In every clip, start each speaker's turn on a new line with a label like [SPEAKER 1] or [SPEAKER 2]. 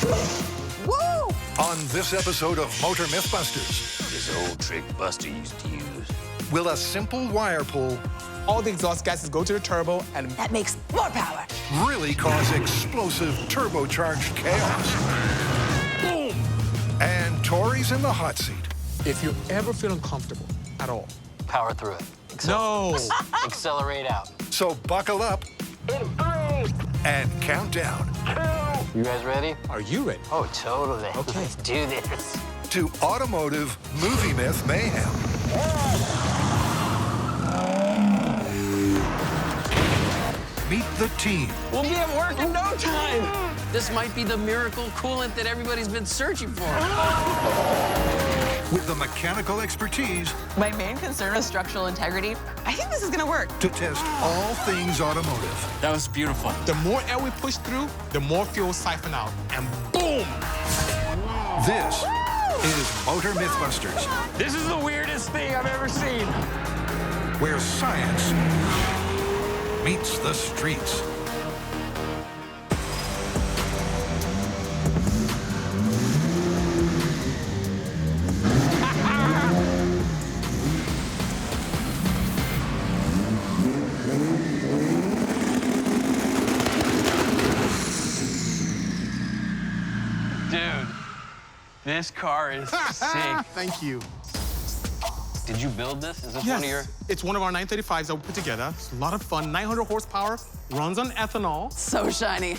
[SPEAKER 1] Woo!
[SPEAKER 2] On this episode of Motor MythBusters,
[SPEAKER 3] This old trick Buster used to use.
[SPEAKER 2] will a simple wire pull
[SPEAKER 1] All the exhaust gases go to the turbo, and
[SPEAKER 4] That makes more power.
[SPEAKER 2] really cause explosive turbocharged chaos? Boom! And Tori's in the hot seat.
[SPEAKER 1] if you ever feel uncomfortable at all,
[SPEAKER 3] Power through it.
[SPEAKER 1] no.
[SPEAKER 3] Accelerate out.
[SPEAKER 2] So buckle up and count down
[SPEAKER 3] You guys ready?
[SPEAKER 1] Are you ready?
[SPEAKER 3] Oh, totally.
[SPEAKER 1] Okay.
[SPEAKER 3] Let's do this.
[SPEAKER 2] to automotive movie myth mayhem. Meet the team
[SPEAKER 3] We'll be at work in no time. This might be the miracle coolant that everybody's been searching for.
[SPEAKER 2] with the mechanical expertise
[SPEAKER 4] My main concern is structural integrity. I think this is gonna work.
[SPEAKER 2] to test all things automotive.
[SPEAKER 3] That was beautiful.
[SPEAKER 1] The more air we push through, the more fuel siphon out, and boom!
[SPEAKER 2] This is Motor MythBusters,
[SPEAKER 3] This is the weirdest thing I've ever seen.
[SPEAKER 2] where science meets the streets.
[SPEAKER 3] Dude, this car is sick.
[SPEAKER 1] Thank you.
[SPEAKER 3] Did you build this? Is this
[SPEAKER 1] Yes,
[SPEAKER 3] one of your...
[SPEAKER 1] it's one of our 935s that we put together. It's a lot of fun. 900 horsepower, runs on ethanol.
[SPEAKER 4] So shiny.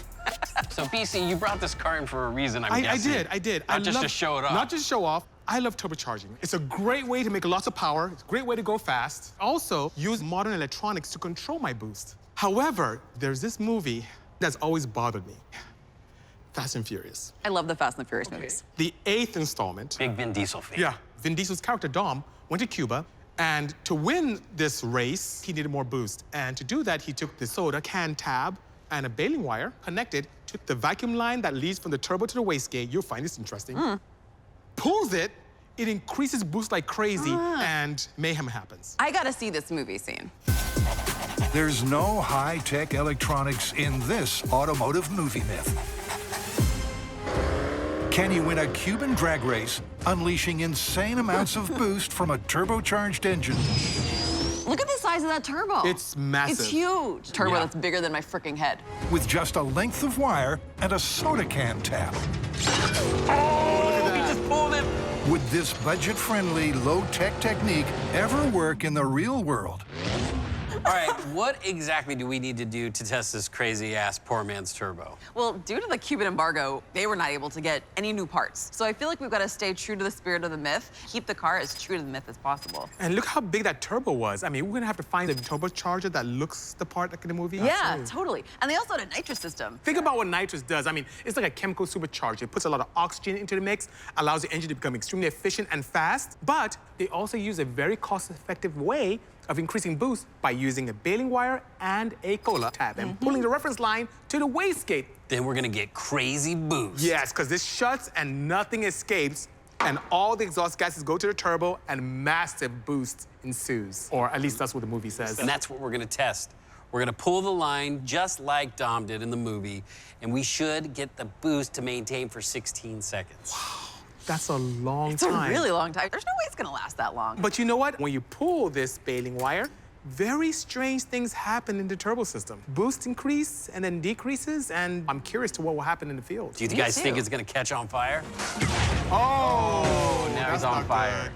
[SPEAKER 3] So, BC, you brought this car in for a reason, I'm
[SPEAKER 1] I
[SPEAKER 3] guessing.
[SPEAKER 1] did.
[SPEAKER 3] Not just to show it off.
[SPEAKER 1] Not just show off. I love turbocharging. It's a great way to make lots of power. It's a great way to go fast. Also, use modern electronics to control my boost. However, there's this movie that's always bothered me. Fast and Furious.
[SPEAKER 4] I love the Fast and the Furious movies.
[SPEAKER 1] The 8th installment.
[SPEAKER 3] Big Vin Diesel fan.
[SPEAKER 1] Yeah, Vin Diesel's character, Dom, went to Cuba, and to win this race, he needed more boost. And to do that, he took the soda can tab and a baling wire connected to the vacuum line that leads from the turbo to the wastegate. You'll find this interesting. Pulls it, it increases boost like crazy, and mayhem happens.
[SPEAKER 4] I gotta see this movie scene.
[SPEAKER 2] There's no high-tech electronics in this automotive movie myth. Can you win a Cuban drag race, unleashing insane amounts of boost from a turbocharged engine
[SPEAKER 4] Look at the size of that turbo.
[SPEAKER 1] It's massive.
[SPEAKER 4] It's huge. Turbo
[SPEAKER 3] Yeah.
[SPEAKER 4] that's bigger than my freaking head.
[SPEAKER 2] with just a length of wire and a soda can tap?
[SPEAKER 3] Oh, he just pulled it.
[SPEAKER 2] Would this budget-friendly, low-tech technique ever work in the real world?
[SPEAKER 3] All right, what exactly do we need to do to test this crazy-ass poor man's turbo?
[SPEAKER 4] Well, due to the Cuban embargo, they were not able to get any new parts. So I feel like we've got to stay true to the spirit of the myth, keep the car as true to the myth as possible.
[SPEAKER 1] And look how big that turbo was. I mean, we're gonna have to find a turbocharger that looks the part like in the movie.
[SPEAKER 4] Yeah,
[SPEAKER 1] Absolutely.
[SPEAKER 4] totally. And they also had a nitrous system.
[SPEAKER 1] Think about what nitrous does. I mean, it's like a chemical supercharger. It puts a lot of oxygen into the mix, allows the engine to become extremely efficient and fast, but they also use a very cost-effective way of increasing boost by using a baling wire and a cola tab and pulling the reference line to the wastegate.
[SPEAKER 3] Then we're gonna get crazy boost.
[SPEAKER 1] Yes, because this shuts and nothing escapes, and all the exhaust gases go to the turbo and massive boost ensues. Or at least that's what the movie says.
[SPEAKER 3] And that's what we're gonna test. We're gonna pull the line just like Dom did in the movie, and we should get the boost to maintain for 16 seconds.
[SPEAKER 1] That's a long
[SPEAKER 4] It's
[SPEAKER 1] time.
[SPEAKER 4] a really long time. There's no way it's gonna last that long.
[SPEAKER 1] But you know what? When you pull this baling wire, very strange things happen in the turbo system. Boost increase and then decreases, and I'm curious to what will happen in the field.
[SPEAKER 3] Do you
[SPEAKER 4] Me
[SPEAKER 3] guys think
[SPEAKER 4] too.
[SPEAKER 3] it's gonna catch on fire?
[SPEAKER 1] Oh,
[SPEAKER 3] now
[SPEAKER 1] that's
[SPEAKER 3] he's on
[SPEAKER 1] not
[SPEAKER 3] fire.
[SPEAKER 1] good.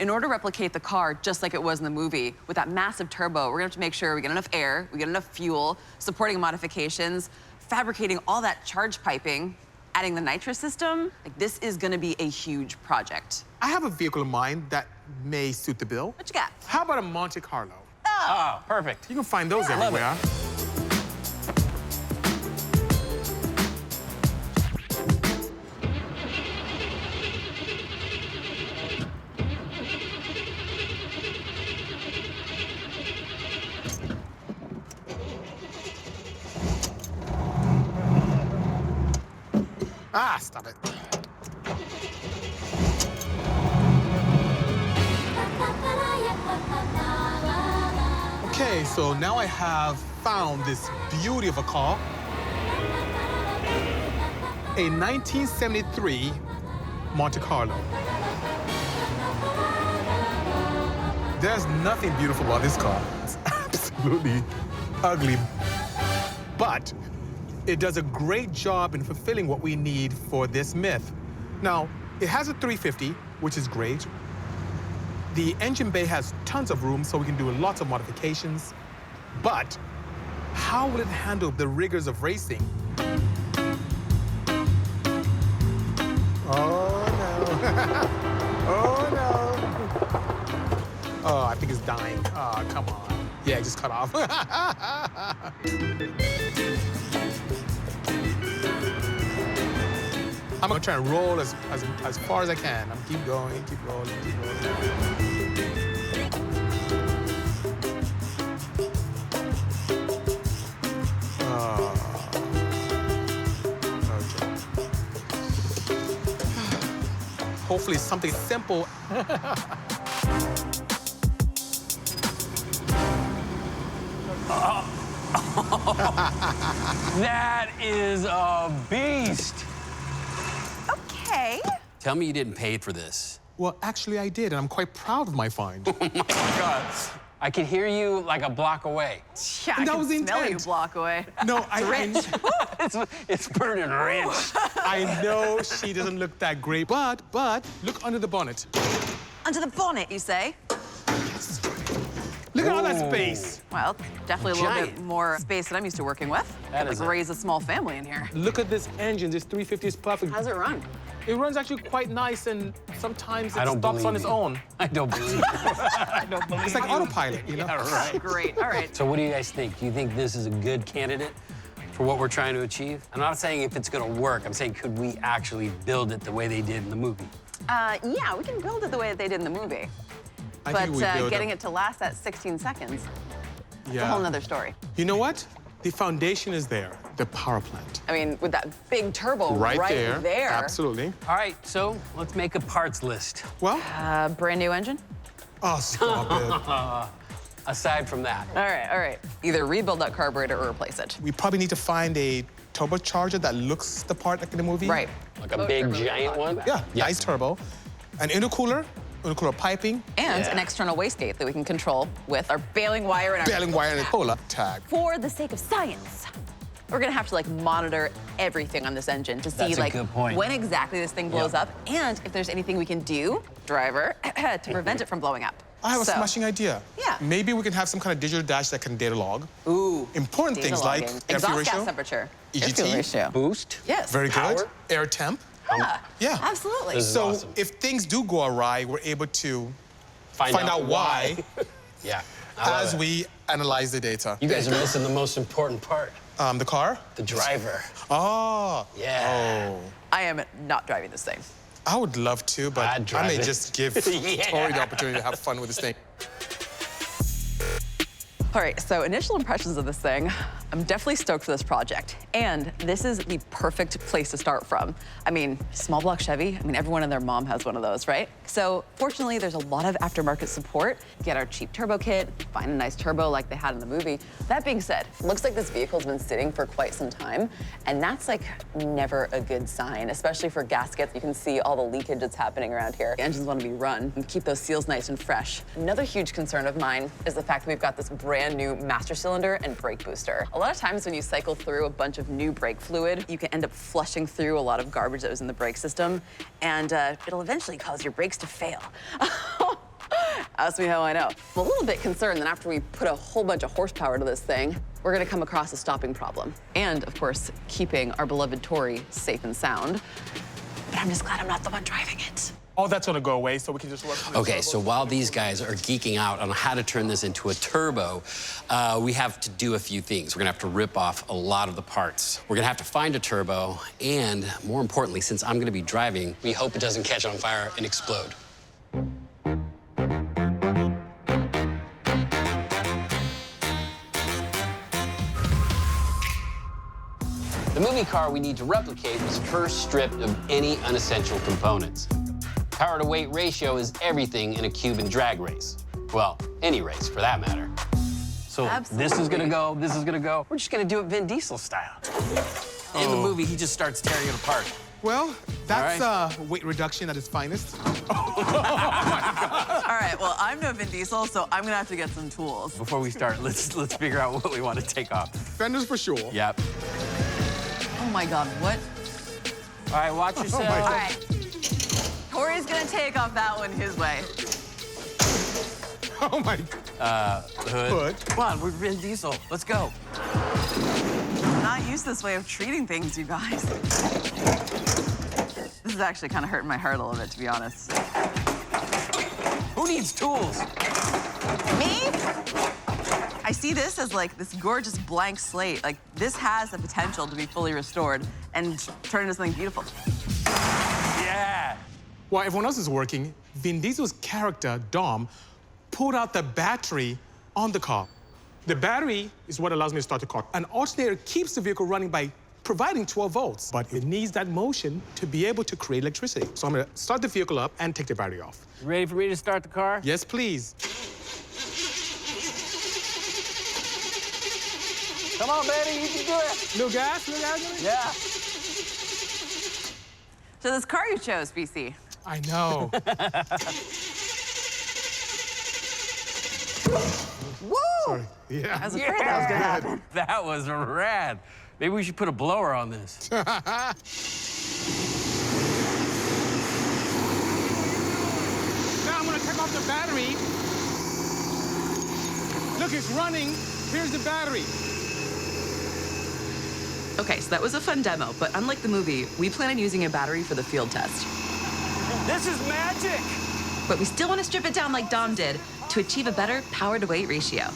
[SPEAKER 4] In order to replicate the car just like it was in the movie, with that massive turbo, we're gonna have to make sure we get enough air, we get enough fuel, supporting modifications, fabricating all that charge piping, adding the nitrous system. Like, this is gonna be a huge project.
[SPEAKER 1] I have a vehicle in mind that may suit the bill.
[SPEAKER 4] What you got?
[SPEAKER 1] How about a Monte Carlo?
[SPEAKER 3] Oh, perfect.
[SPEAKER 1] You can find those
[SPEAKER 3] love it.
[SPEAKER 1] everywhere. Ah, stop it. Okay, so now I have found this beauty of a car. a 1973 Monte Carlo. There's nothing beautiful about this car. It's absolutely ugly. But it does a great job in fulfilling what we need for this myth. Now, it has a 350, which is great. The engine bay has tons of room, so we can do lots of modifications. But how will it handle the rigors of racing? Oh, no. Oh, no. Oh, I think it's dying. Oh, come on. Yeah, it just cut off. I'm gonna try and roll as far as I can. I'm keep going, keep rolling, keep rolling. Hopefully something simple.
[SPEAKER 3] That is a beast.
[SPEAKER 4] Okay.
[SPEAKER 3] Tell me you didn't pay for this.
[SPEAKER 1] Well, actually I did, and I'm quite proud of my find.
[SPEAKER 3] Oh my God. I can hear you like a block away.
[SPEAKER 4] Yeah, I
[SPEAKER 1] That
[SPEAKER 4] can
[SPEAKER 1] was the
[SPEAKER 4] smell you
[SPEAKER 1] intent.
[SPEAKER 4] a block away.
[SPEAKER 1] No,
[SPEAKER 3] It's burning rich.
[SPEAKER 1] I know she doesn't look that great, but look under the bonnet.
[SPEAKER 4] Under the bonnet, you say?
[SPEAKER 1] Look at all that space.
[SPEAKER 4] Well, definitely a little bit
[SPEAKER 3] Giant.
[SPEAKER 4] more space than I'm used to working with.
[SPEAKER 3] That
[SPEAKER 4] Could,
[SPEAKER 3] is
[SPEAKER 4] like
[SPEAKER 3] a-
[SPEAKER 4] raise a small family in here.
[SPEAKER 1] Look at this engine. This 350 is perfect.
[SPEAKER 4] How's it run?
[SPEAKER 1] It runs actually quite nice, and sometimes
[SPEAKER 3] I
[SPEAKER 1] it
[SPEAKER 3] don't
[SPEAKER 1] stops
[SPEAKER 3] believe
[SPEAKER 1] on its
[SPEAKER 3] you.
[SPEAKER 1] own.
[SPEAKER 3] I don't believe you. I don't believe
[SPEAKER 1] It's like
[SPEAKER 3] you.
[SPEAKER 1] autopilot, you know?
[SPEAKER 3] Yeah, right.
[SPEAKER 4] Great. All right.
[SPEAKER 3] So what do you guys think? Do you think this is a good candidate for what we're trying to achieve? I'm not saying if it's gonna work. I'm saying could we actually build it the way they did in the movie?
[SPEAKER 4] Yeah, we can build it the way that they did in the movie.
[SPEAKER 1] I
[SPEAKER 4] But
[SPEAKER 1] think we build
[SPEAKER 4] getting it to last that 16 seconds,
[SPEAKER 1] yeah.
[SPEAKER 4] a whole nother story.
[SPEAKER 1] You know what? The foundation is there. The power plant.
[SPEAKER 4] I mean, with that big turbo
[SPEAKER 1] Right
[SPEAKER 4] there.
[SPEAKER 1] there. Absolutely.
[SPEAKER 3] All right, so let's make a parts list.
[SPEAKER 1] Well,
[SPEAKER 4] Brand new engine?
[SPEAKER 1] oh, stop it.
[SPEAKER 3] Aside from that,
[SPEAKER 4] All right. Either rebuild that carburetor or replace it.
[SPEAKER 1] We probably need to find a turbocharger that looks the part like in the movie.
[SPEAKER 4] Right.
[SPEAKER 3] like a big giant one.
[SPEAKER 1] Yeah, nice turbo. An intercooler piping,
[SPEAKER 4] And
[SPEAKER 3] Yeah.
[SPEAKER 4] an external wastegate that we can control with our baling wire and our...
[SPEAKER 1] baling wire, and a cola tag.
[SPEAKER 4] For the sake of science, we're gonna have to like monitor everything on this engine to see
[SPEAKER 3] That's a
[SPEAKER 4] like
[SPEAKER 3] good point.
[SPEAKER 4] when exactly this thing blows
[SPEAKER 3] Yeah.
[SPEAKER 4] up and if there's anything we can do, driver, to prevent it from blowing up.
[SPEAKER 1] I have a
[SPEAKER 4] So,
[SPEAKER 1] smashing idea.
[SPEAKER 4] Yeah.
[SPEAKER 1] Maybe we can have some kind of digital dash that can data log.
[SPEAKER 4] Ooh.
[SPEAKER 1] Important
[SPEAKER 4] data
[SPEAKER 1] things like
[SPEAKER 4] logging.
[SPEAKER 1] air fuel
[SPEAKER 4] Exhaust gas
[SPEAKER 1] ratio,
[SPEAKER 4] temperature.
[SPEAKER 1] EGT.
[SPEAKER 4] Air fuel ratio.
[SPEAKER 3] Boost.
[SPEAKER 4] Yes.
[SPEAKER 1] Very good.
[SPEAKER 3] Power?
[SPEAKER 1] Air temp.
[SPEAKER 4] Yeah.
[SPEAKER 1] Yeah.
[SPEAKER 4] Absolutely.
[SPEAKER 3] This is
[SPEAKER 1] So
[SPEAKER 3] awesome.
[SPEAKER 1] if things do go awry, we're able to
[SPEAKER 3] Find
[SPEAKER 1] out why
[SPEAKER 3] Yeah. I love
[SPEAKER 1] as
[SPEAKER 3] it.
[SPEAKER 1] we analyze the data.
[SPEAKER 3] You guys are missing the most important part.
[SPEAKER 1] The car?
[SPEAKER 3] The driver.
[SPEAKER 1] Oh.
[SPEAKER 3] Yeah.
[SPEAKER 1] Oh.
[SPEAKER 4] I am not driving this thing.
[SPEAKER 1] I would love to, but
[SPEAKER 3] I'd
[SPEAKER 1] I
[SPEAKER 3] drive
[SPEAKER 1] may
[SPEAKER 3] it.
[SPEAKER 1] just give
[SPEAKER 3] Yeah.
[SPEAKER 1] Tori the opportunity to have fun with this thing.
[SPEAKER 4] All right, so initial impressions of this thing, I'm definitely stoked for this project. And this is the perfect place to start from. I mean, small block Chevy, I mean, everyone and their mom has one of those, right? So fortunately, there's a lot of aftermarket support. Get our cheap turbo kit, find a nice turbo like they had in the movie. That being said, looks like this vehicle's been sitting for quite some time. And that's like never a good sign, especially for gaskets. You can see all the leakage that's happening around here. The engines want to be run and keep those seals nice and fresh. Another huge concern of mine is the fact that we've got this brand new master cylinder and brake booster. A lot of times when you cycle through a bunch of new brake fluid, you can end up flushing through a lot of garbage that was in the brake system, and it'll eventually cause your brakes to fail. Ask me how I know. I'm a little bit concerned that after we put a whole bunch of horsepower to this thing, we're gonna come across a stopping problem. And of course, keeping our beloved Tori safe and sound. But I'm just glad I'm not the one driving it.
[SPEAKER 1] All that's gonna go away, so we can just work on the
[SPEAKER 3] Okay,
[SPEAKER 1] turbo.
[SPEAKER 3] so while these guys are geeking out on how to turn this into a turbo, we have to do a few things. We're gonna have to rip off a lot of the parts. We're gonna have to find a turbo, and more importantly, since I'm gonna be driving, we hope it doesn't catch on fire and explode. The movie car we need to replicate was first stripped of any unessential components. Power to weight ratio is everything in a Cuban drag race. Well, any race for that matter. So this is gonna go, this is gonna go. We're just gonna do it Vin Diesel style. In the movie, he just starts tearing it apart.
[SPEAKER 1] Well, that's
[SPEAKER 3] All
[SPEAKER 1] weight reduction at its finest.
[SPEAKER 4] All right, well, I'm no Vin Diesel, so I'm gonna have to get some tools.
[SPEAKER 3] Before we start, let's figure out what we want to take off.
[SPEAKER 1] Fenders for sure.
[SPEAKER 3] Yep.
[SPEAKER 4] Oh my God, what?
[SPEAKER 3] All right, watch yourself.
[SPEAKER 1] my
[SPEAKER 4] All right. Corey's gonna take off that one his way.
[SPEAKER 1] Oh my.
[SPEAKER 3] Hood.
[SPEAKER 1] Hood.
[SPEAKER 3] Come on, we're Vin Diesel. Let's go.
[SPEAKER 4] I'm not used to this way of treating things, you guys. This is actually kind of hurting my heart a little bit, to be honest.
[SPEAKER 3] Who needs tools?
[SPEAKER 4] Me? I see this as like this gorgeous blank slate. Like this has the potential to be fully restored and turn into something beautiful.
[SPEAKER 3] Yeah.
[SPEAKER 1] While everyone else is working, Vin Diesel's character, Dom, pulled out the battery on the car. The battery is what allows me to start the car. An alternator keeps the vehicle running by providing 12 volts, but it needs that motion to be able to create electricity. So I'm gonna start the vehicle up and take the battery off.
[SPEAKER 3] You ready for me to start the car?
[SPEAKER 1] Yes, please.
[SPEAKER 3] Come on, baby, you can do it.
[SPEAKER 1] No gas, no gas?
[SPEAKER 3] Yeah.
[SPEAKER 4] So this car you chose, BC.
[SPEAKER 1] I know.
[SPEAKER 4] Woo!
[SPEAKER 1] Sorry. Yeah.
[SPEAKER 4] I was afraid that was gonna happen.
[SPEAKER 3] That was rad. Maybe we should put a blower on this.
[SPEAKER 1] Now I'm gonna take off the battery. Look, it's running. Here's the battery.
[SPEAKER 5] Okay, so that was a fun demo, but unlike the movie, we plan on using a battery for the field test.
[SPEAKER 3] This is magic.
[SPEAKER 5] But we still want to strip it down like Dom did to achieve a better power-to-weight ratio.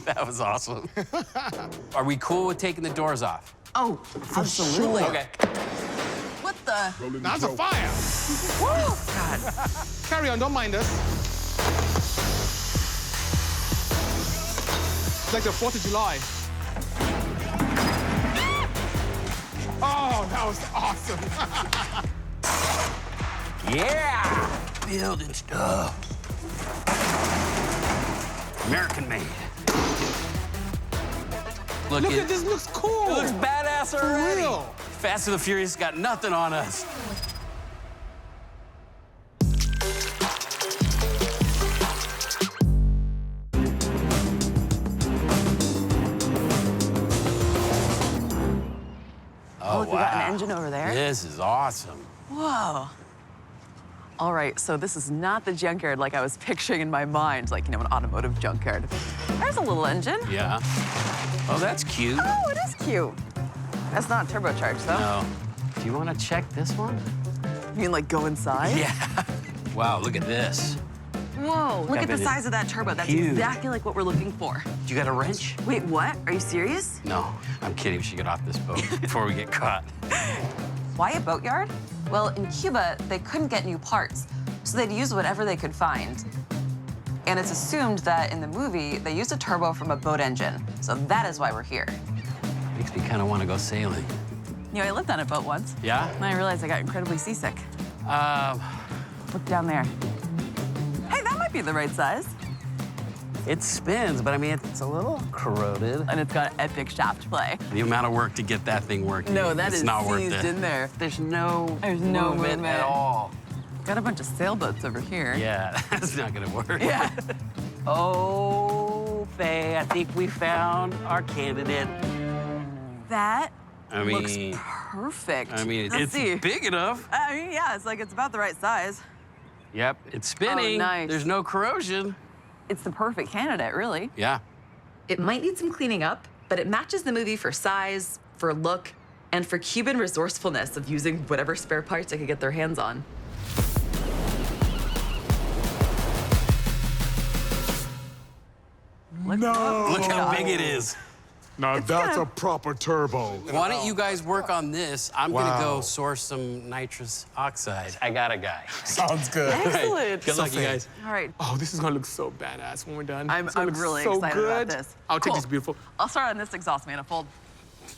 [SPEAKER 3] That was awesome. Are we cool with taking the doors off?
[SPEAKER 4] Oh, absolutely.
[SPEAKER 3] Okay.
[SPEAKER 4] What the?
[SPEAKER 1] Now it's a fire.
[SPEAKER 4] Woo! God.
[SPEAKER 1] Carry on, don't mind us. It's like the 4th of July. Oh, that was awesome.
[SPEAKER 3] Yeah! Building stuff. American made.
[SPEAKER 1] Look at this, looks cool.
[SPEAKER 3] It looks badass already.
[SPEAKER 1] real.
[SPEAKER 3] Fast and the Furious got nothing on us.
[SPEAKER 4] Oh, look, we got an engine over there.
[SPEAKER 3] This is awesome.
[SPEAKER 4] Whoa. All right, so this is not the junkyard like I was picturing in my mind, like, you know, an automotive junkyard. There's a little engine.
[SPEAKER 3] Yeah. Oh, that's cute.
[SPEAKER 4] Oh, it is cute. That's not turbocharged, though.
[SPEAKER 3] No. Do you want to check this one?
[SPEAKER 4] You mean, like, go inside?
[SPEAKER 3] Yeah. Wow, look at this.
[SPEAKER 4] Whoa, look
[SPEAKER 3] I
[SPEAKER 4] at the
[SPEAKER 3] bet
[SPEAKER 4] size of that turbo. That's
[SPEAKER 3] huge.
[SPEAKER 4] exactly like what we're looking for.
[SPEAKER 3] You got a wrench?
[SPEAKER 4] Wait, what? Are you serious?
[SPEAKER 3] No, I'm kidding. We should get off this boat before we get caught.
[SPEAKER 4] Why a boatyard? Well, in Cuba, they couldn't get new parts, so they'd use whatever they could find. And it's assumed that in the movie, they used a turbo from a boat engine. So that is why we're here.
[SPEAKER 3] Makes me kind of want to go sailing.
[SPEAKER 4] You know, I lived on a boat once,
[SPEAKER 3] Yeah?
[SPEAKER 4] and I realized I got incredibly seasick. Look down there. Hey, that might be the right size.
[SPEAKER 3] It spins, but I mean, it's a little corroded.
[SPEAKER 4] And it's got epic shaft play.
[SPEAKER 3] The amount of work to get that thing working.
[SPEAKER 4] No, that
[SPEAKER 3] it's
[SPEAKER 4] is
[SPEAKER 3] not worth
[SPEAKER 4] seized
[SPEAKER 3] it.
[SPEAKER 4] in there.
[SPEAKER 3] There's no
[SPEAKER 4] movement
[SPEAKER 3] at all.
[SPEAKER 4] Got a bunch of sailboats over here.
[SPEAKER 3] Yeah, that's not gonna work.
[SPEAKER 4] Yeah.
[SPEAKER 3] Oh, Faye, I think we found our candidate.
[SPEAKER 4] That
[SPEAKER 3] I
[SPEAKER 4] looks
[SPEAKER 3] mean,
[SPEAKER 4] perfect.
[SPEAKER 3] I mean,
[SPEAKER 4] Let's
[SPEAKER 3] it's
[SPEAKER 4] see.
[SPEAKER 3] big enough.
[SPEAKER 4] I mean, yeah, it's like it's about the right size.
[SPEAKER 3] Yep, it's spinning.
[SPEAKER 4] nice.
[SPEAKER 3] There's no corrosion.
[SPEAKER 4] It's the perfect candidate, really.
[SPEAKER 3] Yeah.
[SPEAKER 5] It might need some cleaning up, but it matches the movie for size, for look, and for Cuban resourcefulness of using whatever spare parts they could get their hands on.
[SPEAKER 3] Look how big it is.
[SPEAKER 1] Now that's a proper turbo.
[SPEAKER 3] Why don't you guys work on this? I'm gonna go source some nitrous oxide. I got a guy.
[SPEAKER 1] Sounds good.
[SPEAKER 4] Excellent.
[SPEAKER 3] Good luck, you guys.
[SPEAKER 4] All right.
[SPEAKER 1] Oh, this is gonna look so badass when we're done.
[SPEAKER 4] I'm
[SPEAKER 1] It's gonna look
[SPEAKER 4] really
[SPEAKER 1] so
[SPEAKER 4] excited
[SPEAKER 1] good.
[SPEAKER 4] about this.
[SPEAKER 1] I'll take
[SPEAKER 4] Cool.
[SPEAKER 1] this beautiful.
[SPEAKER 4] I'll start on this exhaust manifold.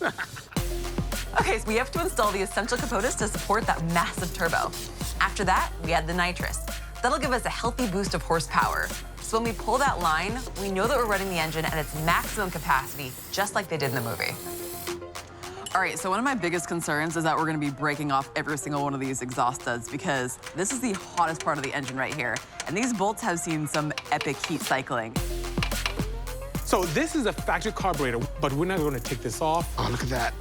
[SPEAKER 4] Okay, so we have to install the essential components to support that massive turbo. After that, we add the nitrous. That'll give us a healthy boost of horsepower. So when we pull that line, we know that we're running the engine at its maximum capacity, just like they did in the movie. All right, so one of my biggest concerns is that we're gonna be breaking off every single one of these exhaust studs because this is the hottest part of the engine right here. And these bolts have seen some epic heat cycling.
[SPEAKER 1] So this is a factory carburetor, but we're not gonna take this off. Oh, look at that.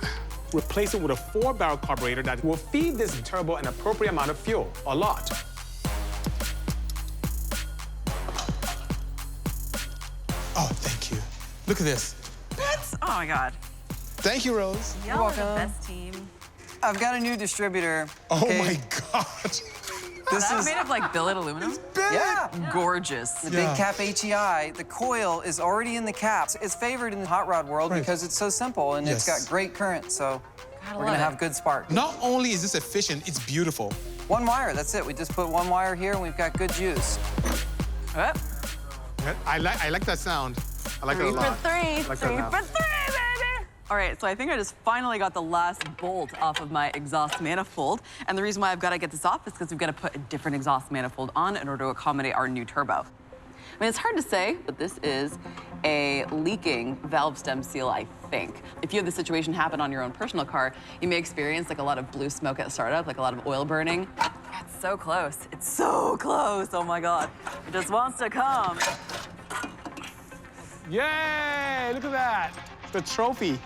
[SPEAKER 1] Replace it with a 4-barrel carburetor that will feed this turbo an appropriate amount of fuel, a lot. Oh, thank you. Look at this.
[SPEAKER 4] What? Oh my God.
[SPEAKER 1] Thank you, Rose.
[SPEAKER 4] Y'all are the best team.
[SPEAKER 6] I've got a new distributor.
[SPEAKER 1] Oh
[SPEAKER 6] okay?
[SPEAKER 1] my God.
[SPEAKER 6] This is
[SPEAKER 4] made of like billet aluminum?
[SPEAKER 6] yeah.
[SPEAKER 4] Gorgeous.
[SPEAKER 6] The big cap HEI, the coil is already in the cap. It's favored in the hot rod world because it's so simple and it's got great current, so we're gonna have good spark.
[SPEAKER 1] Not only is this efficient, it's beautiful.
[SPEAKER 6] One wire, that's it. We just put one wire here and we've got good juice.
[SPEAKER 4] Oh.
[SPEAKER 1] I like that sound. I like it a lot.
[SPEAKER 4] Three
[SPEAKER 1] I like
[SPEAKER 4] for three,
[SPEAKER 1] that
[SPEAKER 4] for three, baby! All right, so I think I just finally got the last bolt off of my exhaust manifold. And the reason why I've got to get this off is because we've got to put a different exhaust manifold on in order to accommodate our new turbo. I mean, it's hard to say, but this is a leaking valve stem seal, I think. If you have this situation happen on your own personal car, you may experience like a lot of blue smoke at startup, like a lot of oil burning. It's so close. It's so close. Oh my God. It just wants to come.
[SPEAKER 1] Yay! Look at that. The trophy.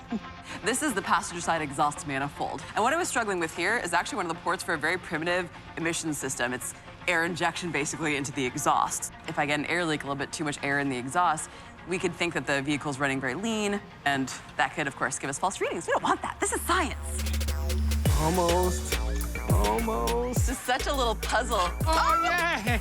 [SPEAKER 4] This is the passenger side exhaust manifold. And what I was struggling with here is actually one of the ports for a very primitive emission system. It's air injection basically into the exhaust. If I get an air leak, a little bit too much air in the exhaust, we could think that the vehicle's running very lean, and that could, of course, give us false readings. We don't want that. This is science.
[SPEAKER 1] Almost. Almost.
[SPEAKER 4] It's such a little puzzle.
[SPEAKER 1] Oh, yay!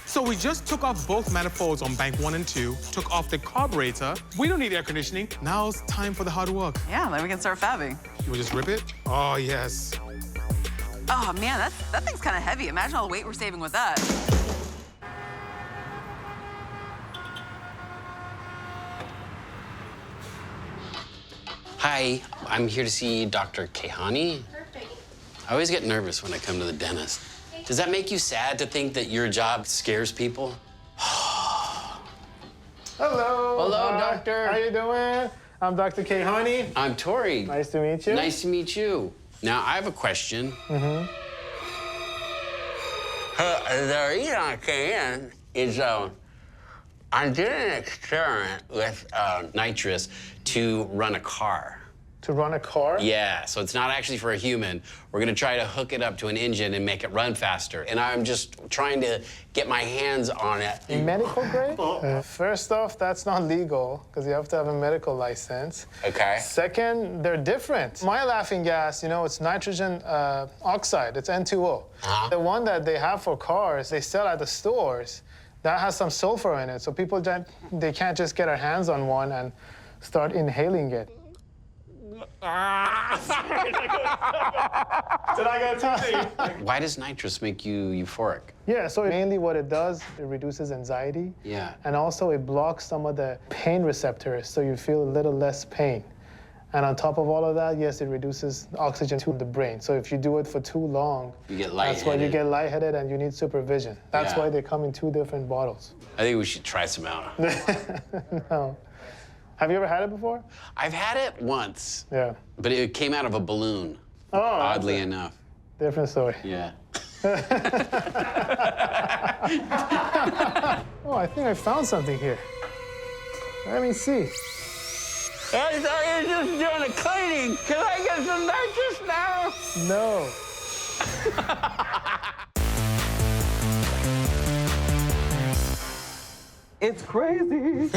[SPEAKER 1] So we just took off both manifolds on bank 1 and 2, took off the carburetor. We don't need air conditioning. Now it's time for the hard work.
[SPEAKER 4] Yeah, then we can start fabbing.
[SPEAKER 1] You will just rip it? Oh, yes.
[SPEAKER 4] Oh, man, that thing's kind of heavy. Imagine all the weight we're saving with that.
[SPEAKER 3] Hi, I'm here to see Dr. Kehani. Perfect. I always get nervous when I come to the dentist. Does that make you sad to think that your job scares people?
[SPEAKER 7] Hello.
[SPEAKER 3] Hello, doctor.
[SPEAKER 7] How you doing? I'm Dr. Kehani.
[SPEAKER 3] I'm Tori.
[SPEAKER 7] Nice to meet you.
[SPEAKER 3] Nice to meet you. Now, I have a question. The reason I came in is I'm doing an experiment with Nitrous to run a car.
[SPEAKER 7] To run a car?
[SPEAKER 3] Yeah, so it's not actually for a human. We're gonna try to hook it up to an engine and make it run faster. And I'm just trying to get my hands on it.
[SPEAKER 7] Medical grade? First off, that's not legal because you have to have a medical license.
[SPEAKER 3] Okay.
[SPEAKER 7] Second, they're different. My laughing gas, you know, it's nitrogen oxide. It's N2O. The one that they have for cars, they sell at the stores, that has some sulfur in it. So people, they can't just get their hands on one and start inhaling it. Did I get time?
[SPEAKER 3] Why does nitrous make you euphoric?
[SPEAKER 7] Yeah, so mainly what it does, it reduces anxiety.
[SPEAKER 3] Yeah.
[SPEAKER 7] And also it blocks some of the pain receptors, so you feel a little less pain. And on top of all of that, yes, it reduces oxygen to the brain. So if you do it for too long,
[SPEAKER 3] You get
[SPEAKER 7] that's why you
[SPEAKER 3] lightheaded.
[SPEAKER 7] get lightheaded and you need supervision. That's
[SPEAKER 3] Yeah.
[SPEAKER 7] why they come in 2 different bottles.
[SPEAKER 3] I think we should try some out.
[SPEAKER 7] No. Have you ever had it before?
[SPEAKER 3] I've had it once,
[SPEAKER 7] Yeah.
[SPEAKER 3] but it came out of a balloon,
[SPEAKER 7] Oh,
[SPEAKER 3] oddly enough.
[SPEAKER 7] different story.
[SPEAKER 3] Yeah.
[SPEAKER 7] Oh, I think I found something here. Let me see.
[SPEAKER 3] I thought you were just doing a cleaning. Can I get some nitrous now?
[SPEAKER 7] No.
[SPEAKER 6] It's crazy.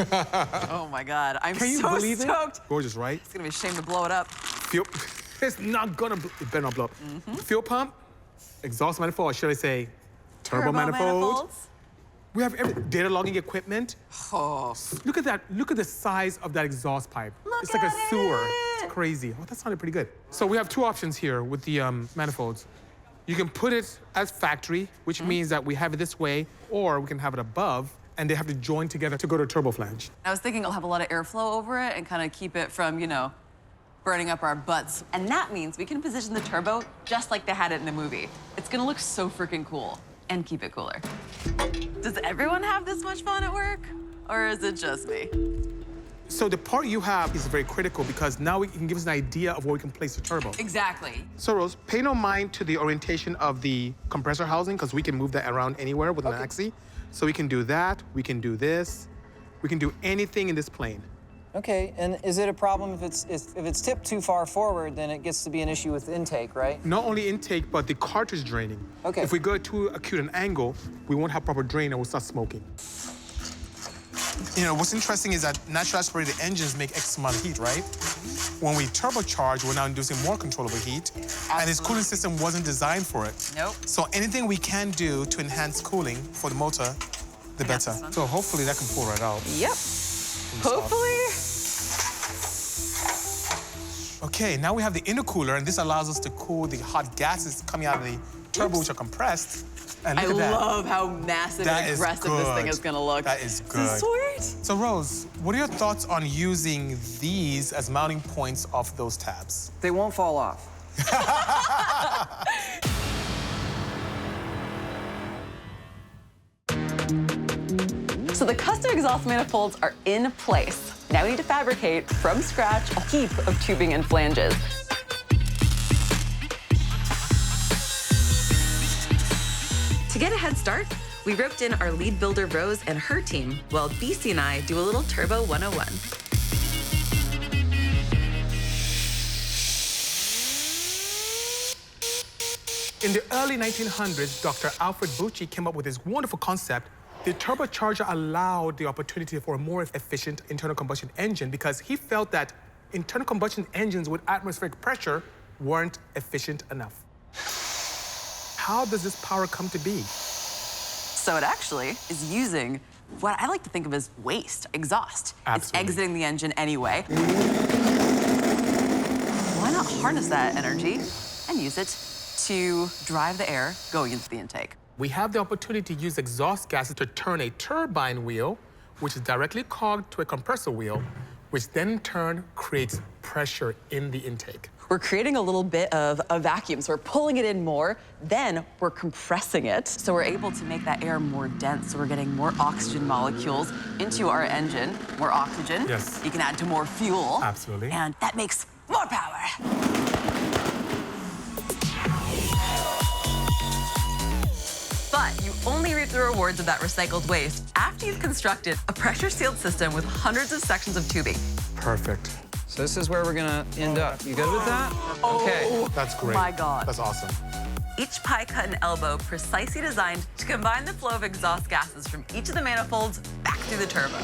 [SPEAKER 4] Oh my God, I'm
[SPEAKER 1] Can you
[SPEAKER 4] so
[SPEAKER 1] believe
[SPEAKER 4] stoked.
[SPEAKER 1] it? Gorgeous, right?
[SPEAKER 4] It's gonna be a shame to blow it up.
[SPEAKER 1] Fuel, it's not gonna, it better not blow up. Fuel pump, exhaust manifold, or should I say turbo manifold.
[SPEAKER 4] manifolds.
[SPEAKER 1] We have every data logging equipment.
[SPEAKER 4] Oh.
[SPEAKER 1] Look at that, look at the size of that exhaust pipe. It's like a
[SPEAKER 4] at
[SPEAKER 1] sewer.
[SPEAKER 4] it.
[SPEAKER 1] It's crazy. Oh, that sounded pretty good. So we have 2 options here with the manifolds. You can put it as factory, which means that we have it this way, or we can have it above, and they have to join together to go to a turbo flange.
[SPEAKER 4] I was thinking it'll have a lot of airflow over it and kind of keep it from, you know, burning up our butts. And that means we can position the turbo just like they had it in the movie. It's gonna look so freaking cool and keep it cooler. Does everyone have this much fun at work? Or is it just me?
[SPEAKER 1] So the part you have is very critical because now it can give us an idea of where we can place the turbo.
[SPEAKER 4] Exactly.
[SPEAKER 1] So Rose, pay no mind to the orientation of the compressor housing because we can move that around anywhere with an axis. So we can do that, we can do this, we can do anything in this plane.
[SPEAKER 6] Okay, and is it a problem if it's tipped too far forward, then it gets to be an issue with intake, right?
[SPEAKER 1] Not only intake, but the cartridge draining.
[SPEAKER 6] Okay.
[SPEAKER 1] If we go too acute an angle, we won't have proper drain and we'll start smoking. You know, what's interesting is that naturally aspirated engines make X amount of heat, right? When we turbocharge, we're now inducing more controllable heat.
[SPEAKER 4] Absolutely.
[SPEAKER 1] And this cooling system wasn't designed for it.
[SPEAKER 4] Nope.
[SPEAKER 1] So anything we can do to enhance cooling for the motor, the better. So hopefully that can pull right out.
[SPEAKER 4] Yep. Hopefully.
[SPEAKER 1] Okay, now we have the intercooler, and this allows us to cool the hot gases coming out of the turbo, which are compressed. And look at that.
[SPEAKER 4] I love how massive and aggressive this thing is gonna look.
[SPEAKER 1] That is good.
[SPEAKER 4] This is sweet.
[SPEAKER 1] So Rose, what are your thoughts on using these as mounting points off those tabs?
[SPEAKER 6] They won't fall off.
[SPEAKER 4] So the custom exhaust manifolds are in place. Now we need to fabricate from scratch a heap of tubing and flanges.
[SPEAKER 5] To get a head start, we roped in our lead builder Rose and her team, while BC and I do a little Turbo 101.
[SPEAKER 1] In the early 1900s, Dr. Alfred Bucci came up with this wonderful concept. The turbocharger allowed the opportunity for a more efficient internal combustion engine because he felt that internal combustion engines with atmospheric pressure weren't efficient enough. How does this power come to be?
[SPEAKER 4] So it actually is using what I like to think of as waste, exhaust.
[SPEAKER 1] Absolutely.
[SPEAKER 4] It's exiting the engine anyway. Why not harness that energy and use it to drive the air going into the intake?
[SPEAKER 1] We have the opportunity to use exhaust gases to turn a turbine wheel, which is directly cogged to a compressor wheel, which then in turn creates pressure in the intake.
[SPEAKER 4] We're creating a little bit of a vacuum, so we're pulling it in more, then we're compressing it, so we're able to make that air more dense, so we're getting more oxygen molecules into our engine. More oxygen.
[SPEAKER 1] Yes.
[SPEAKER 4] You can add to more fuel.
[SPEAKER 1] Absolutely.
[SPEAKER 4] And that makes more power. But you only reap the rewards of that recycled waste after you've constructed a pressure-sealed system with hundreds of sections of tubing.
[SPEAKER 1] Perfect.
[SPEAKER 6] So this is where we're gonna end up. You good with that? Okay.
[SPEAKER 1] That's great.
[SPEAKER 4] My God.
[SPEAKER 1] That's awesome.
[SPEAKER 4] Each pie cut and elbow precisely designed to combine the flow of exhaust gases from each of the manifolds back through the turbo.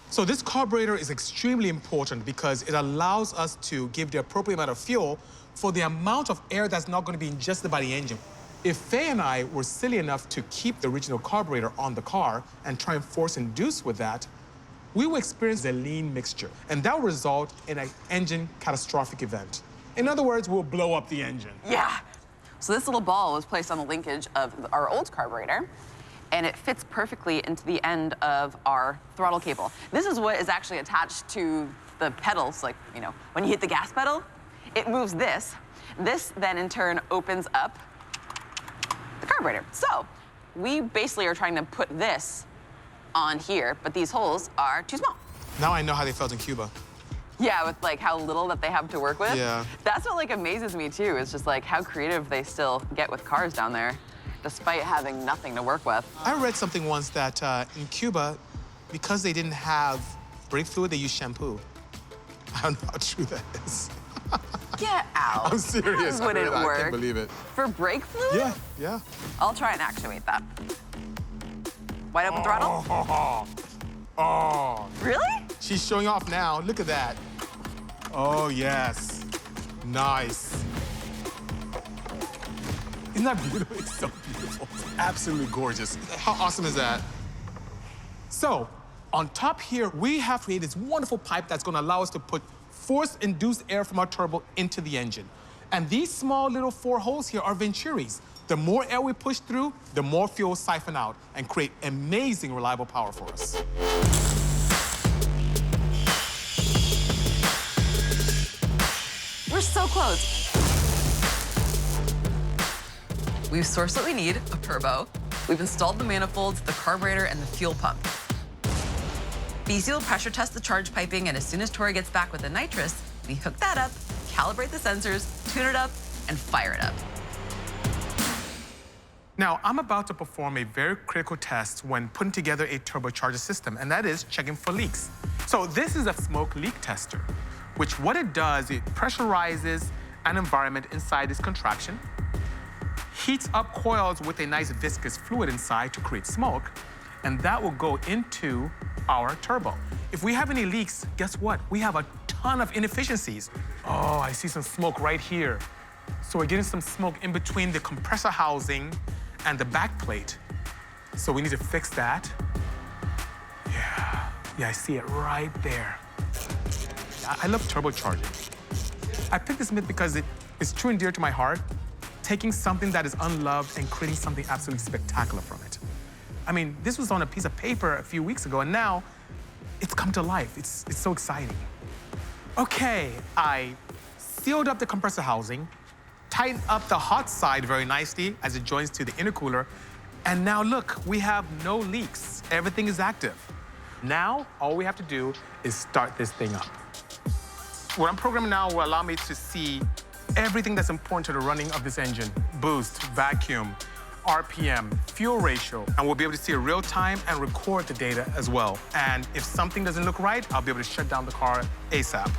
[SPEAKER 1] So this carburetor is extremely important because it allows us to give the appropriate amount of fuel for the amount of air that's not going to be ingested by the engine. If Faye and I were silly enough to keep the original carburetor on the car and try and force induce with that, we will experience a lean mixture, and that will result in an engine catastrophic event. In other words, we'll blow up the engine.
[SPEAKER 4] Yeah. So this little ball was placed on the linkage of our old carburetor, and it fits perfectly into the end of our throttle cable. This is what is actually attached to the pedals, like, you know, when you hit the gas pedal, it moves this. This then in turn opens up the carburetor. So we basically are trying to put this on here, but these holes are too small.
[SPEAKER 1] Now I know how they felt in Cuba.
[SPEAKER 4] Yeah, with like how little that they have to work with.
[SPEAKER 1] Yeah.
[SPEAKER 4] That's what like amazes me too, is just like how creative they still get with cars down there, despite having nothing to work with.
[SPEAKER 1] I read something once that in Cuba, because they didn't have brake fluid, they used shampoo. I don't know how true that is.
[SPEAKER 4] Get out.
[SPEAKER 1] I'm serious.
[SPEAKER 4] That wouldn't work.
[SPEAKER 1] I can't believe it.
[SPEAKER 4] For brake fluid?
[SPEAKER 1] Yeah, yeah.
[SPEAKER 4] I'll try and actuate that. Wide open throttle?
[SPEAKER 1] Oh.
[SPEAKER 4] Really?
[SPEAKER 1] She's showing off now. Look at that. Oh, yes. Nice. Isn't that beautiful? It's so beautiful. It's absolutely gorgeous. How awesome is that? So, on top here, we have created this wonderful pipe that's going to allow us to put force-induced air from our turbo into the engine. And these small little 4 holes here are venturis. The more air we push through, the more fuel siphon out and create amazing reliable power for us.
[SPEAKER 4] We're so close. We've sourced what we need, a turbo. We've installed the manifolds, the carburetor, and the fuel pump.
[SPEAKER 5] BC will pressure test the charge piping, and as soon as Tori gets back with the nitrous, we hook that up, calibrate the sensors, tune it up, and fire it up.
[SPEAKER 1] Now, I'm about to perform a very critical test when putting together a turbocharger system, and that is checking for leaks. So this is a smoke leak tester, which what it does, it pressurizes an environment inside this contraption, heats up coils with a nice viscous fluid inside to create smoke, and that will go into our turbo. If we have any leaks, guess what? We have a ton of inefficiencies. Oh, I see some smoke right here. So we're getting some smoke in between the compressor housing and the back plate. So we need to fix that. Yeah, I see it right there. I love turbocharging. I picked this myth because it is true and dear to my heart, taking something that is unloved and creating something absolutely spectacular from it. I mean, this was on a piece of paper a few weeks ago, and now it's come to life. It's so exciting. Okay, I sealed up the compressor housing, tightened up the hot side very nicely as it joins to the intercooler, and now look, we have no leaks. Everything is active. Now, all we have to do is start this thing up. What I'm programming now will allow me to see everything that's important to the running of this engine: boost, vacuum, RPM, fuel ratio, and we'll be able to see it real time and record the data as well. And if something doesn't look right, I'll be able to shut down the car ASAP.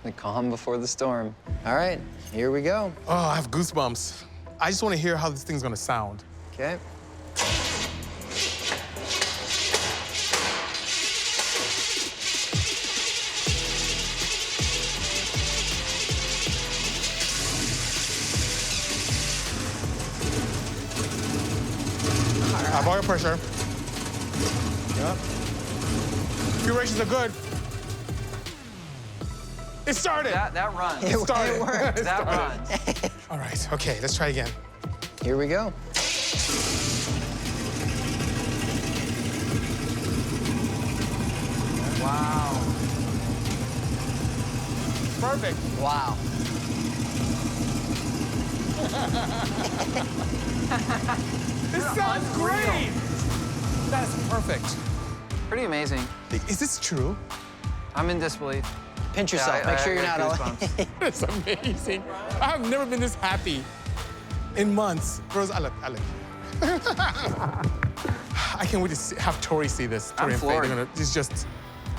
[SPEAKER 6] The calm before the storm. All right, here we go.
[SPEAKER 1] Oh, I have goosebumps. I just want to hear how this thing's gonna sound.
[SPEAKER 6] Okay.
[SPEAKER 1] High oil pressure. Yep. Fuel ratios are good. It started.
[SPEAKER 6] That runs.
[SPEAKER 1] It started.
[SPEAKER 6] It worked.
[SPEAKER 1] It
[SPEAKER 6] That
[SPEAKER 1] started.
[SPEAKER 6] runs.
[SPEAKER 1] All right, okay, let's try again.
[SPEAKER 6] Here we go.
[SPEAKER 1] Wow. Perfect.
[SPEAKER 6] Wow.
[SPEAKER 1] This sounds great. That's perfect.
[SPEAKER 6] Pretty amazing.
[SPEAKER 1] Is this true?
[SPEAKER 6] I'm in disbelief.
[SPEAKER 8] Pinch yourself.
[SPEAKER 6] Yeah,
[SPEAKER 8] Make sure you're
[SPEAKER 6] I
[SPEAKER 8] not.
[SPEAKER 6] got goosebumps.
[SPEAKER 1] It's amazing. I've never been this happy in months. Rose, I look. I can't wait to have Tori see this. Tori
[SPEAKER 6] I'm
[SPEAKER 1] and Faye,
[SPEAKER 6] floored.
[SPEAKER 1] it's just,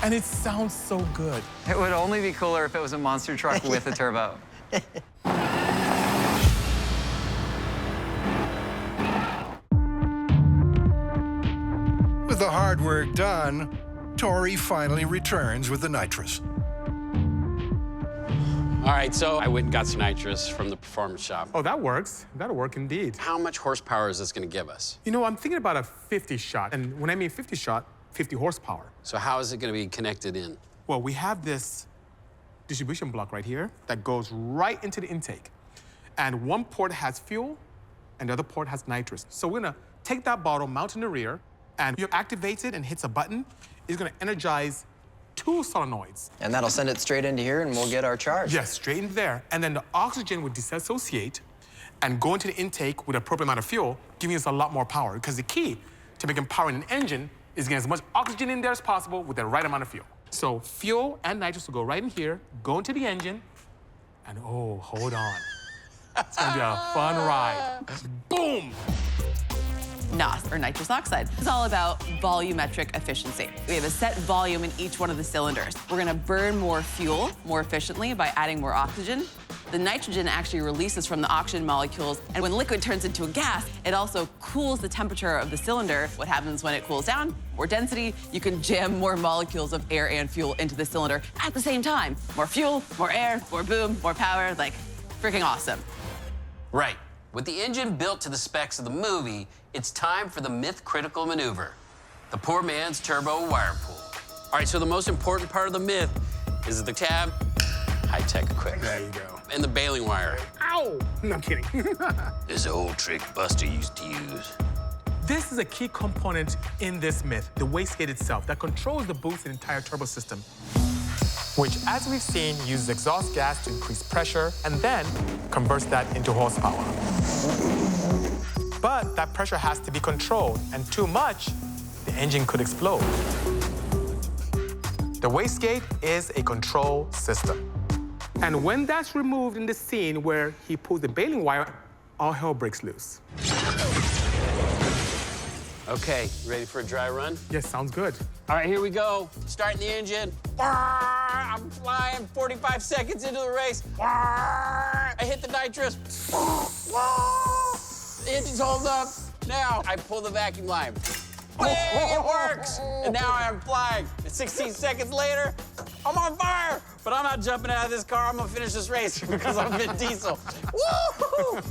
[SPEAKER 1] and it sounds so good.
[SPEAKER 6] It would only be cooler if it was a monster truck with a turbo.
[SPEAKER 2] With the hard work done, Tori finally returns with the nitrous.
[SPEAKER 3] All right, so I went and got some nitrous from the performance shop.
[SPEAKER 1] Oh, that works. That'll work indeed.
[SPEAKER 3] How much horsepower is this gonna give us?
[SPEAKER 1] You know, I'm thinking about a 50 shot. And when I mean 50 shot, 50 horsepower.
[SPEAKER 3] So how is it gonna be connected in?
[SPEAKER 1] Well, we have this distribution block right here that goes right into the intake. And one port has fuel, and the other port has nitrous. So we're gonna take that bottle, mount in the rear, and you activate it and hits a button. It's gonna energize 2 solenoids.
[SPEAKER 8] And that'll send it straight into here, and we'll get our charge.
[SPEAKER 1] Yes, straight into there. And then the oxygen would disassociate and go into the intake with an appropriate amount of fuel, giving us a lot more power. Because the key to making power in an engine is getting as much oxygen in there as possible with the right amount of fuel. So fuel and nitrous will go right in here, go into the engine, and oh, hold on. It's gonna be a fun ride. Boom!
[SPEAKER 4] NOS, or nitrous oxide. It's all about volumetric efficiency. We have a set volume in each one of the cylinders. We're gonna burn more fuel more efficiently by adding more oxygen. The nitrogen actually releases from the oxygen molecules, and when liquid turns into a gas, it also cools the temperature of the cylinder. What happens when it cools down? More density, you can jam more molecules of air and fuel into the cylinder at the same time. More fuel, more air, more boom, more power, like freaking awesome.
[SPEAKER 3] Right. With the engine built to the specs of the movie, it's time for the myth-critical maneuver, the poor man's turbo wire pull. All right, so the most important part of the myth is the tab, high-tech equipment.
[SPEAKER 1] There you go.
[SPEAKER 3] And the baling wire.
[SPEAKER 1] Ow! No, I'm kidding.
[SPEAKER 3] This old trick Buster used to use.
[SPEAKER 1] This is a key component in this myth, the wastegate itself, that controls the boost and entire turbo system, which, as we've seen, uses exhaust gas to increase pressure and then converts that into horsepower. But that pressure has to be controlled, and too much, the engine could explode. The wastegate is a control system. And when that's removed in the scene where he pulls the baling wire, all hell breaks loose.
[SPEAKER 3] Okay, ready for a dry run?
[SPEAKER 1] Yes, sounds good.
[SPEAKER 3] All right, here we go. Starting the engine. I'm flying 45 seconds into the race. I hit the nitrous. The engine's holding up. Now I pull the vacuum line. It works! And now I'm flying. 16 seconds later, I'm on fire! But I'm not jumping out of this car. I'm gonna finish this race because I'm Vin Diesel. Woo!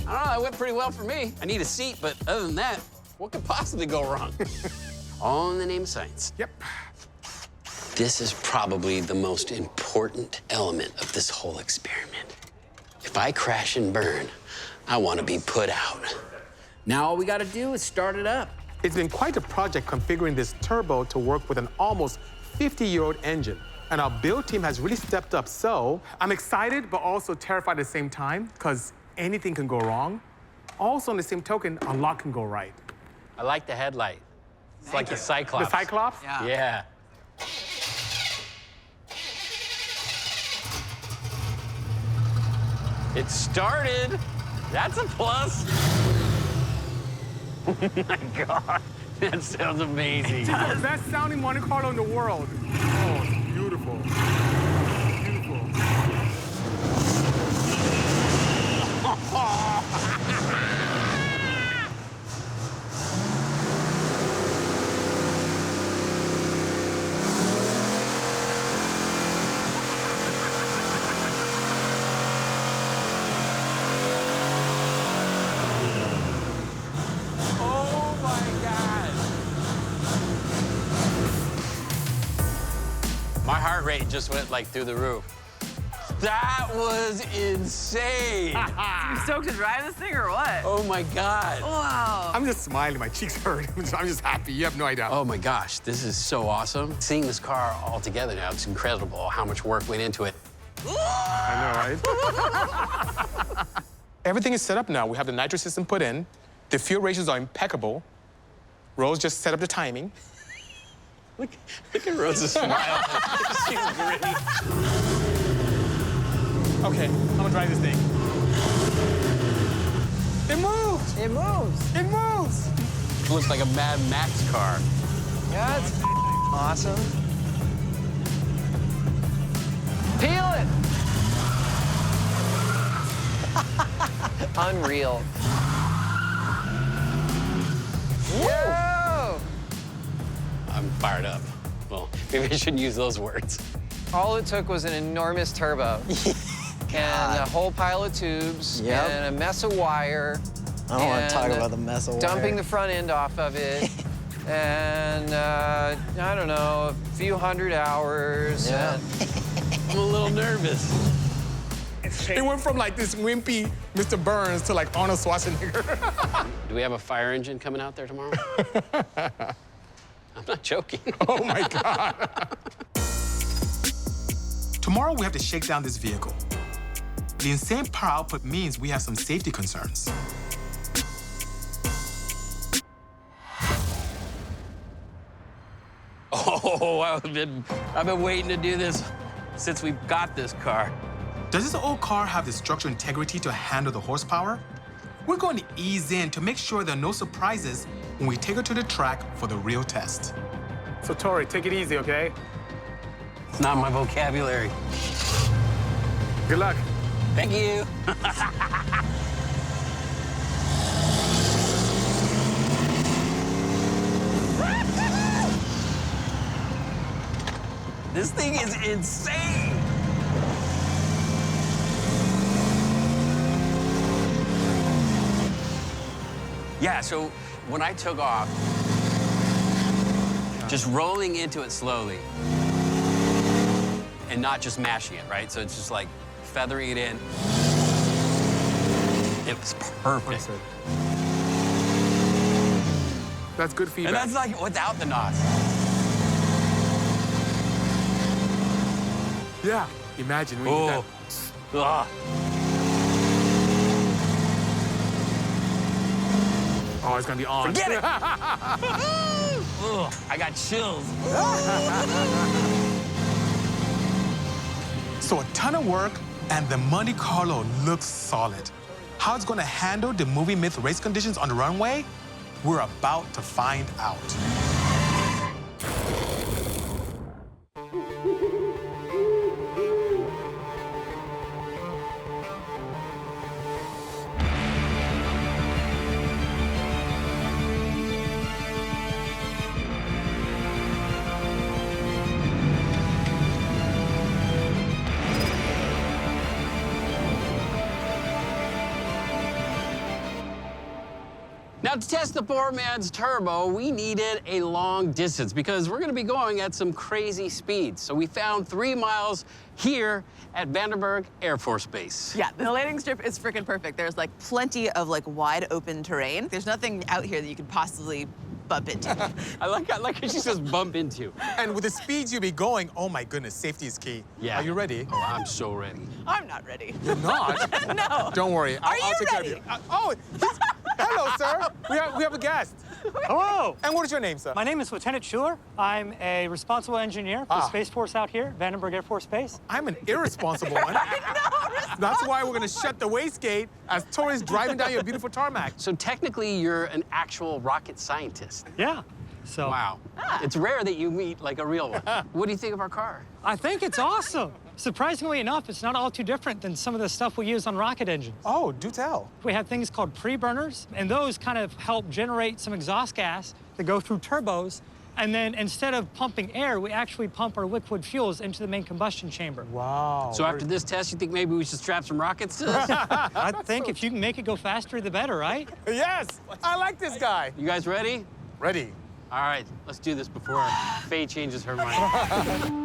[SPEAKER 3] I don't know, that went pretty well for me. I need a seat, but other than that, what could possibly go wrong? All in the name of science.
[SPEAKER 1] Yep.
[SPEAKER 3] This is probably the most important element of this whole experiment. If I crash and burn, I want to be put out. Now all we got to do is start it up.
[SPEAKER 1] It's been quite a project configuring this turbo to work with an almost 50-year-old engine. And our build team has really stepped up, so I'm excited but also terrified at the same time because anything can go wrong. Also, on the same token, a lot can go right.
[SPEAKER 3] I like the headlight. It's like the Cyclops.
[SPEAKER 1] The Cyclops?
[SPEAKER 3] Yeah. Yeah. It started. That's a plus. Oh my God, that sounds amazing.
[SPEAKER 1] Best sounding Monte Carlo in the world. Oh, it's beautiful. Beautiful.
[SPEAKER 3] My heart rate just went like through the roof. That was insane.
[SPEAKER 4] You stoked to drive this thing or what?
[SPEAKER 3] Oh my God.
[SPEAKER 4] Wow.
[SPEAKER 1] I'm just smiling, my cheeks hurt. I'm just happy, you have no idea.
[SPEAKER 3] Oh my gosh, this is so awesome. Seeing this car all together now, it's incredible how much work went into it.
[SPEAKER 1] I know, right? Everything is set up now. We have the nitrous system put in. The fuel ratios are impeccable. Rose just set up the timing.
[SPEAKER 3] Look at Rose's smile. She's gritty.
[SPEAKER 1] Okay, I'm gonna drive this thing. It moves!
[SPEAKER 6] It moves.
[SPEAKER 1] It moves!
[SPEAKER 3] It looks like a Mad Max car.
[SPEAKER 6] Yeah, it's awesome. Peel it. Unreal. Whoa!
[SPEAKER 3] I'm fired up. Well, maybe I shouldn't use those words.
[SPEAKER 6] All it took was an enormous turbo. And a whole pile of tubes,
[SPEAKER 8] Yep.
[SPEAKER 6] and a mess of wire.
[SPEAKER 8] I don't want to talk
[SPEAKER 6] and
[SPEAKER 8] about the mess of wire.
[SPEAKER 6] dumping the front end off of it. And, I don't know, a few hundred hours.
[SPEAKER 8] Yeah.
[SPEAKER 3] I'm a little nervous.
[SPEAKER 1] It went from like this wimpy Mr. Burns to like Arnold Schwarzenegger.
[SPEAKER 3] Do we have a fire engine coming out there tomorrow? I'm not joking.
[SPEAKER 1] Oh my God. Tomorrow we have to shake down this vehicle. The insane power output means we have some safety concerns.
[SPEAKER 3] Oh, I've been waiting to do this since we got this car.
[SPEAKER 1] Does this old car have the structural integrity to handle the horsepower? We're going to ease in to make sure there are no surprises when we take her to the track for the real test. So, Tori, take it easy, okay?
[SPEAKER 3] It's not my vocabulary.
[SPEAKER 1] Good luck.
[SPEAKER 3] Thank you. This thing is insane. Yeah, so when I took off, just rolling into it slowly and not just mashing it, right? So it's just like feathering it in. It was perfect.
[SPEAKER 1] That's good feedback.
[SPEAKER 3] And that's like without the NOS.
[SPEAKER 1] Yeah. Imagine we did that.
[SPEAKER 3] Ugh.
[SPEAKER 1] Oh, it's gonna be on.
[SPEAKER 3] Forget it! Ugh, I got chills.
[SPEAKER 1] So a ton of work, and the Monte Carlo looks solid. How it's gonna handle the movie myth race conditions on the runway, we're about to find out.
[SPEAKER 3] Now, to test the poor man's turbo, we needed a long distance because we're going to be going at some crazy speeds. So we found 3 miles here at Vandenberg Air Force Base.
[SPEAKER 4] Yeah, the landing strip is freaking perfect. There's like plenty of like wide open terrain. There's nothing out here that you could possibly bump into.
[SPEAKER 3] I like how she says bump into.
[SPEAKER 1] And with the speeds you'll be going, oh my goodness, safety is key.
[SPEAKER 3] Yeah.
[SPEAKER 1] Are you ready?
[SPEAKER 3] Oh, I'm so ready.
[SPEAKER 4] I'm not ready.
[SPEAKER 1] You're not?
[SPEAKER 4] No.
[SPEAKER 1] Don't worry. I'll
[SPEAKER 4] you
[SPEAKER 1] take care of
[SPEAKER 4] ready?
[SPEAKER 1] you. Hello, sir. We have a guest.
[SPEAKER 9] Hello.
[SPEAKER 1] And what is your name, sir?
[SPEAKER 9] My name is Lieutenant Schuler. I'm a responsible engineer for the Space Force out here, Vandenberg Air Force Base.
[SPEAKER 1] I'm an irresponsible one. That's why we're going to shut the wastegate as Tori's driving down your beautiful tarmac.
[SPEAKER 3] So technically, you're an actual rocket scientist.
[SPEAKER 9] Yeah. So
[SPEAKER 3] Wow. It's rare that you meet like a real one. What do you think of our car?
[SPEAKER 9] I think it's awesome. Surprisingly enough, it's not all too different than some of the stuff we use on rocket engines.
[SPEAKER 1] Oh, do tell.
[SPEAKER 9] We have things called pre-burners, and those kind of help generate some exhaust gas that go through turbos. And then instead of pumping air, we actually pump our liquid fuels into the main combustion chamber.
[SPEAKER 1] Wow.
[SPEAKER 3] So after this test, you think maybe we should strap some rockets to this?
[SPEAKER 9] I think if you can make it go faster, the better, right?
[SPEAKER 1] Yes, I like this guy.
[SPEAKER 3] You guys ready?
[SPEAKER 1] Ready.
[SPEAKER 3] All right, let's do this before Faye changes her mind.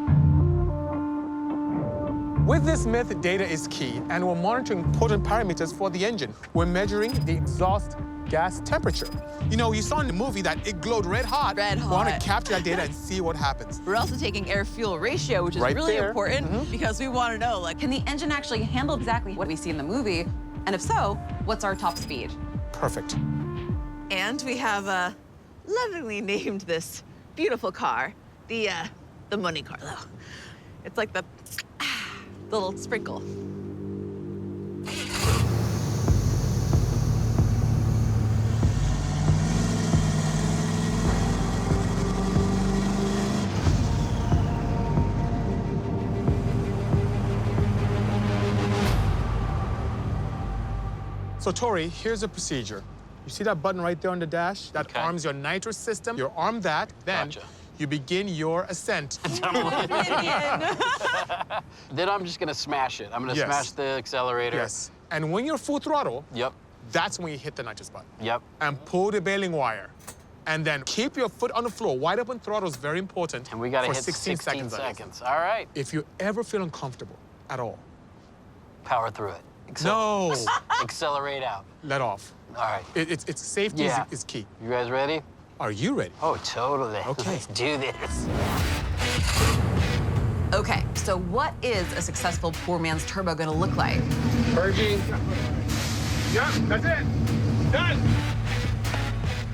[SPEAKER 1] With this myth, data is key, and we're monitoring important parameters for the engine. We're measuring the exhaust gas temperature. You know, you saw in the movie that it glowed red hot.
[SPEAKER 4] Red
[SPEAKER 1] We want
[SPEAKER 4] hot.
[SPEAKER 1] to capture that data and see what happens.
[SPEAKER 4] We're also taking air-fuel ratio, which is
[SPEAKER 1] Right
[SPEAKER 4] really
[SPEAKER 1] there.
[SPEAKER 4] important because we want to know, like, can the engine actually handle exactly what we see in the movie? And if so, what's our top speed?
[SPEAKER 1] Perfect.
[SPEAKER 4] And we have lovingly named this beautiful car the Monte Carlo. It's like the little sprinkle.
[SPEAKER 1] So, Tori, here's the procedure. You see that button right there on the dash? That
[SPEAKER 3] Okay.
[SPEAKER 1] arms your nitrous system. You arm that, then
[SPEAKER 3] Gotcha.
[SPEAKER 1] you begin your ascent.
[SPEAKER 3] Then I'm just gonna smash it. I'm gonna
[SPEAKER 1] Yes.
[SPEAKER 3] smash the accelerator.
[SPEAKER 1] Yes. And when you're full throttle,
[SPEAKER 3] Yep,
[SPEAKER 1] that's when you hit the nitrous button.
[SPEAKER 3] yep.
[SPEAKER 1] And pull the baling wire. And then keep your foot on the floor. Wide open throttle is very important.
[SPEAKER 3] And we gotta
[SPEAKER 1] for
[SPEAKER 3] hit
[SPEAKER 1] 16 seconds. that is.
[SPEAKER 3] seconds. All right,
[SPEAKER 1] If you ever feel uncomfortable at all,
[SPEAKER 3] power through it.
[SPEAKER 1] no,
[SPEAKER 3] Accelerate out.
[SPEAKER 1] let off.
[SPEAKER 3] All right,
[SPEAKER 1] It's safety
[SPEAKER 3] Yeah.
[SPEAKER 1] is key.
[SPEAKER 3] you guys ready?
[SPEAKER 1] Are you ready?
[SPEAKER 3] Oh, totally.
[SPEAKER 1] Okay.
[SPEAKER 3] Let's do this.
[SPEAKER 4] Okay, so what is a successful poor man's turbo gonna look like?
[SPEAKER 3] Purging.
[SPEAKER 1] Yeah, that's it. Done.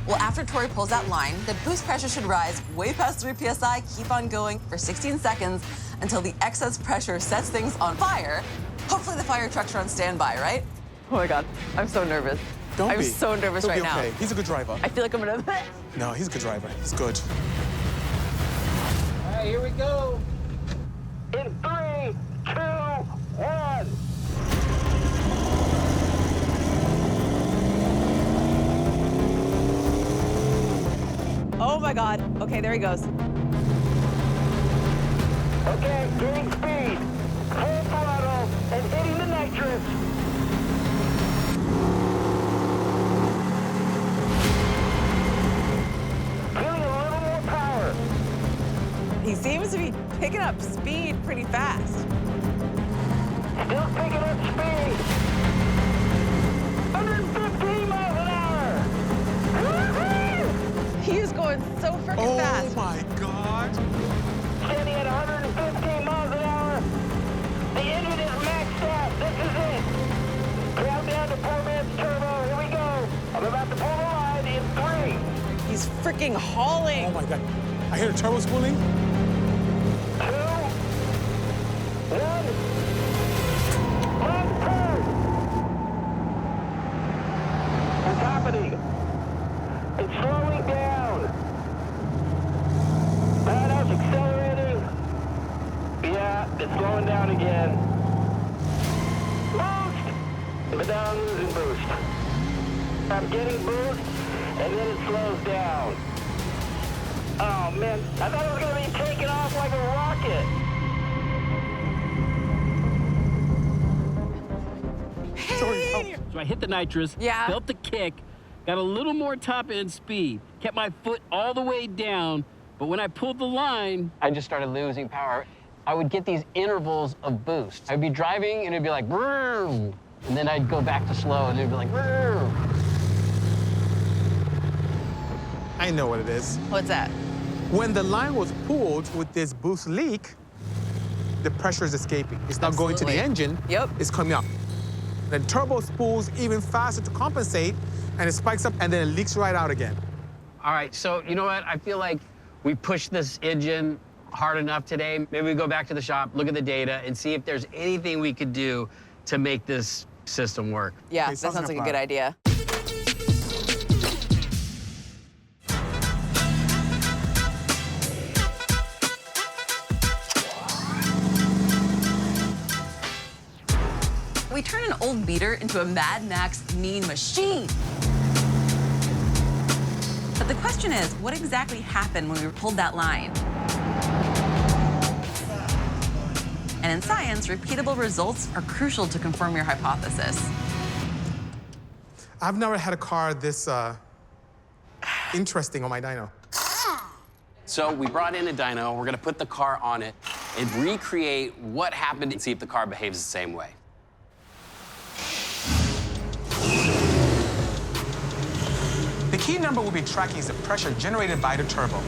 [SPEAKER 4] Well, after Tori pulls that line, the boost pressure should rise way past 3 PSI, keep on going for 16 seconds until the excess pressure sets things on fire. Hopefully the fire trucks are on standby, right? Oh my God, I'm so nervous.
[SPEAKER 1] Don't
[SPEAKER 4] I'm
[SPEAKER 1] be.
[SPEAKER 4] so nervous
[SPEAKER 1] He'll
[SPEAKER 4] right
[SPEAKER 1] be
[SPEAKER 4] now.
[SPEAKER 1] okay. He's a good driver.
[SPEAKER 4] I feel like I'm gonna.
[SPEAKER 1] No, he's a good driver. He's good.
[SPEAKER 3] All right, here we go.
[SPEAKER 10] In 3, 2, 1.
[SPEAKER 4] Oh my God. Okay, there he goes.
[SPEAKER 10] Okay, gaining speed. Full throttle and hitting the nitrous. Feeling a little more power.
[SPEAKER 4] He seems to be picking up speed pretty fast.
[SPEAKER 10] Still picking up speed. 115 miles an hour. Woo-hoo!
[SPEAKER 4] He going so freaking fast.
[SPEAKER 1] Oh my God.
[SPEAKER 10] Steady at 115 miles an hour. The engine is maxed out. This is it. Countdown to poor man's turbo. Here we go. I'm about to pull the line in 3.
[SPEAKER 4] He's freaking hauling.
[SPEAKER 1] Oh my God. I hear the turbo spooling.
[SPEAKER 10] 2, 1. On turn. What's happening? It's slowing down. Badass accelerating. Yeah, it's slowing down again. Boost! But now I'm losing boost. I'm getting boost, and then it slows down. Oh man, I thought it was gonna be taking off like a rocket.
[SPEAKER 4] Hey!
[SPEAKER 11] So I hit the nitrous,
[SPEAKER 4] Yeah.
[SPEAKER 11] felt the kick, got a little more top end speed, kept my foot all the way down, but when I pulled the line, I just started losing power. I would get these intervals of boost. I'd be driving and it'd be like, brrr, and then I'd go back to slow and it'd be like, brrr.
[SPEAKER 1] I know what it is.
[SPEAKER 4] What's that?
[SPEAKER 1] When the line was pulled with this boost leak, the pressure is escaping. It's not going to the engine.
[SPEAKER 4] Yep.
[SPEAKER 1] It's coming up. The turbo spools even faster to compensate, and it spikes up, and then it leaks right out again.
[SPEAKER 11] All right, so you know what? I feel like we pushed this engine hard enough today. Maybe we go back to the shop, look at the data, and see if there's anything we could do to make this system work.
[SPEAKER 4] Yeah, that sounds like a good idea. We turn an old beater into a Mad Max mean machine. But the question is, what exactly happened when we pulled that line? And in science, repeatable results are crucial to confirm your hypothesis.
[SPEAKER 1] I've never had a car this interesting on my dyno.
[SPEAKER 3] So we brought in a dyno, we're gonna put the car on it and recreate what happened and see if the car behaves the same way.
[SPEAKER 1] The key number we'll be tracking is the pressure generated by the turbo.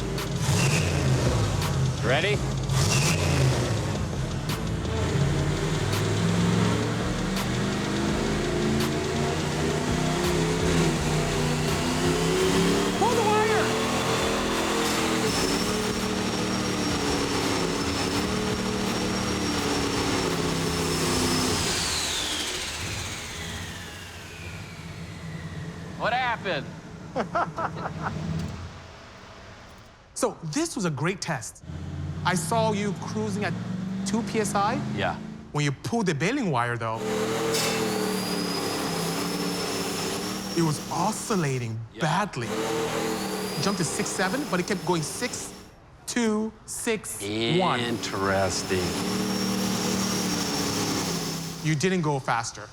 [SPEAKER 11] Ready?
[SPEAKER 1] Pull the wire!
[SPEAKER 11] What happened?
[SPEAKER 1] So this was a great test. I saw you cruising at 2 PSI.
[SPEAKER 3] Yeah.
[SPEAKER 1] When you pulled the baling wire, though, it was oscillating badly. It jumped to 6.7, but it kept going 6, 2, 6, 1.
[SPEAKER 3] Interesting.
[SPEAKER 1] You didn't go faster.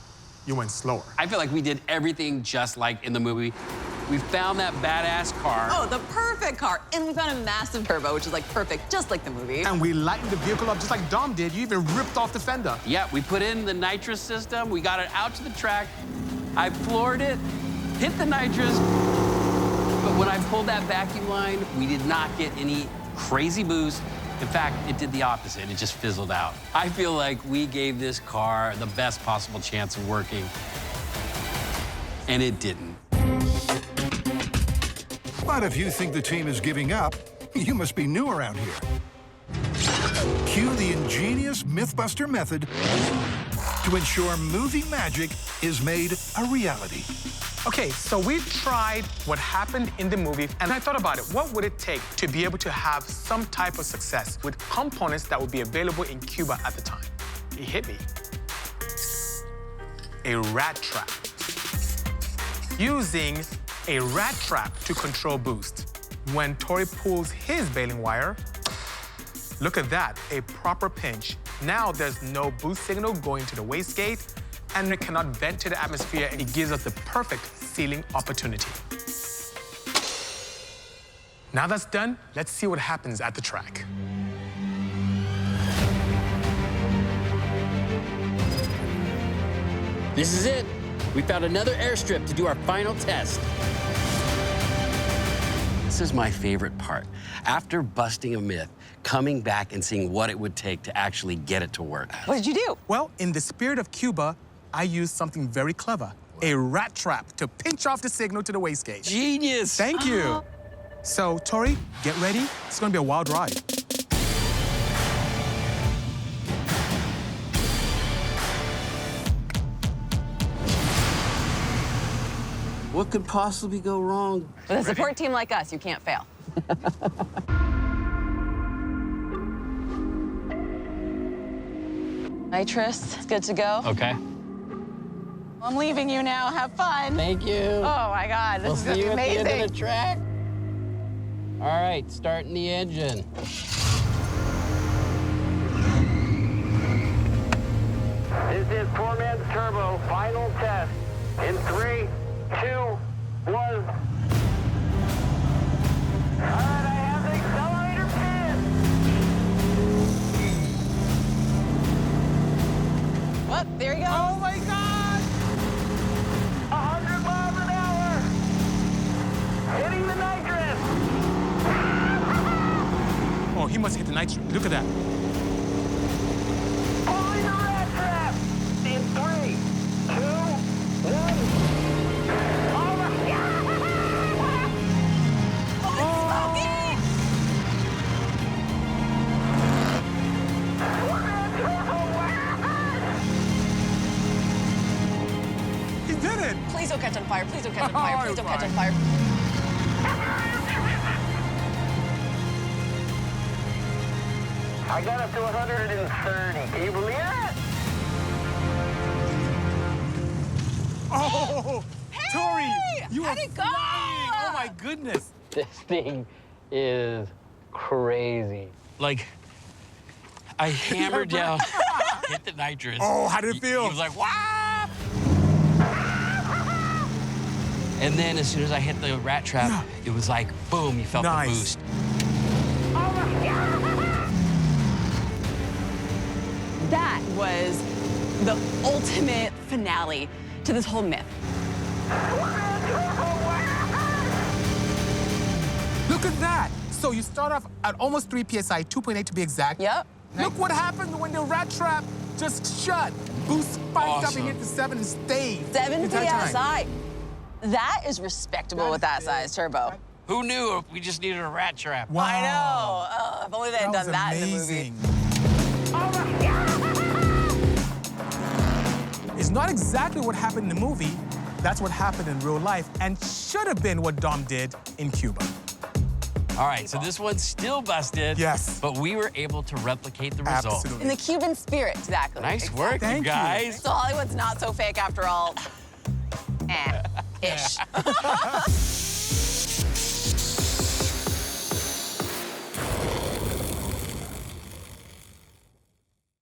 [SPEAKER 1] You went slower.
[SPEAKER 3] I feel like we did everything just like in the movie. We found that badass car.
[SPEAKER 4] Oh, the perfect car. And we found a massive turbo, which is like perfect, just like the movie.
[SPEAKER 1] And we lightened the vehicle up just like Dom did. You even ripped off the fender.
[SPEAKER 3] Yeah, we put in the nitrous system. We got it out to the track. I floored it, hit the nitrous. But when I pulled that vacuum line, we did not get any crazy boost. In fact, it did the opposite. It just fizzled out. I feel like we gave this car the best possible chance of working, and it didn't.
[SPEAKER 2] But if you think the team is giving up, you must be new around here. Cue the ingenious MythBuster method to ensure movie magic is made a reality.
[SPEAKER 1] Okay, so we tried what happened in the movie, and I thought about it. What would it take to be able to have some type of success with components that would be available in Cuba at the time? It hit me. A rat trap. Using a rat trap to control boost. When Tori pulls his baling wire, look at that, a proper pinch. Now there's no boost signal going to the wastegate, and it cannot vent to the atmosphere, and it gives us the perfect sealing opportunity. Now that's done, let's see what happens at the track.
[SPEAKER 11] This is it. We found another airstrip to do our final test.
[SPEAKER 3] This is my favorite part. After busting a myth, coming back and seeing what it would take to actually get it to work.
[SPEAKER 4] What did you do?
[SPEAKER 1] Well, in the spirit of Cuba, I used something very clever. A rat trap to pinch off the signal to the wastegate.
[SPEAKER 3] Genius!
[SPEAKER 1] Thank you. So, Tori, get ready. It's gonna be a wild ride.
[SPEAKER 3] What could possibly go wrong?
[SPEAKER 4] With a support team like us, you can't fail. Nitrous, it's good to go.
[SPEAKER 11] Okay.
[SPEAKER 4] I'm leaving you now. Have fun.
[SPEAKER 11] Thank you.
[SPEAKER 4] Oh my God, this is gonna be amazing.
[SPEAKER 11] We'll see you at the end of the track. All right, starting the engine.
[SPEAKER 10] This is poor man's turbo, final test. In 3, 2, 1. All right, I have the accelerator pin.
[SPEAKER 4] What? There he goes.
[SPEAKER 1] Oh my God!
[SPEAKER 10] 100 miles an hour. Hitting the nitrous.
[SPEAKER 1] Oh, he must hit the nitrous. Look at that.
[SPEAKER 10] Pulling the rat trap. In 3, 2, 1. Oh my God!
[SPEAKER 1] He did it!
[SPEAKER 4] Please don't catch on fire. Please don't catch on fire. Please don't catch on fire.
[SPEAKER 10] I got up to 130. Can you believe that?
[SPEAKER 1] Oh, Tori, you
[SPEAKER 4] how'd
[SPEAKER 1] are
[SPEAKER 4] it go?
[SPEAKER 1] flying. Oh my goodness.
[SPEAKER 11] This thing is crazy.
[SPEAKER 3] Like, I hammered down, hit the nitrous.
[SPEAKER 1] Oh, how did it feel?
[SPEAKER 3] He was like, wow! And then as soon as I hit the rat trap, it was like, boom, you felt the boost.
[SPEAKER 4] That was the ultimate finale to this whole myth.
[SPEAKER 1] Look at that. So you start off at almost 3 PSI, 2.8 to be exact.
[SPEAKER 4] Yep.
[SPEAKER 1] Look what happened when the rat trap just shut. Boost spiked up and hit the 7 and stayed.
[SPEAKER 4] 7
[SPEAKER 1] the entire time.
[SPEAKER 4] PSI. That is respectable with that size turbo.
[SPEAKER 3] Who knew we just needed a rat trap?
[SPEAKER 1] Wow.
[SPEAKER 4] I know. Oh, if only they had done that in the movie.
[SPEAKER 1] It's not exactly what happened in the movie. That's what happened in real life and should have been what Dom did in Cuba.
[SPEAKER 3] All right, so this one's still busted.
[SPEAKER 1] Yes.
[SPEAKER 3] But we were able to replicate the result.
[SPEAKER 1] Absolutely.
[SPEAKER 4] In the Cuban spirit, exactly.
[SPEAKER 3] Nice work,
[SPEAKER 1] Thank
[SPEAKER 3] you
[SPEAKER 1] you.
[SPEAKER 3] guys.
[SPEAKER 4] So Hollywood's not so fake after all. Ish.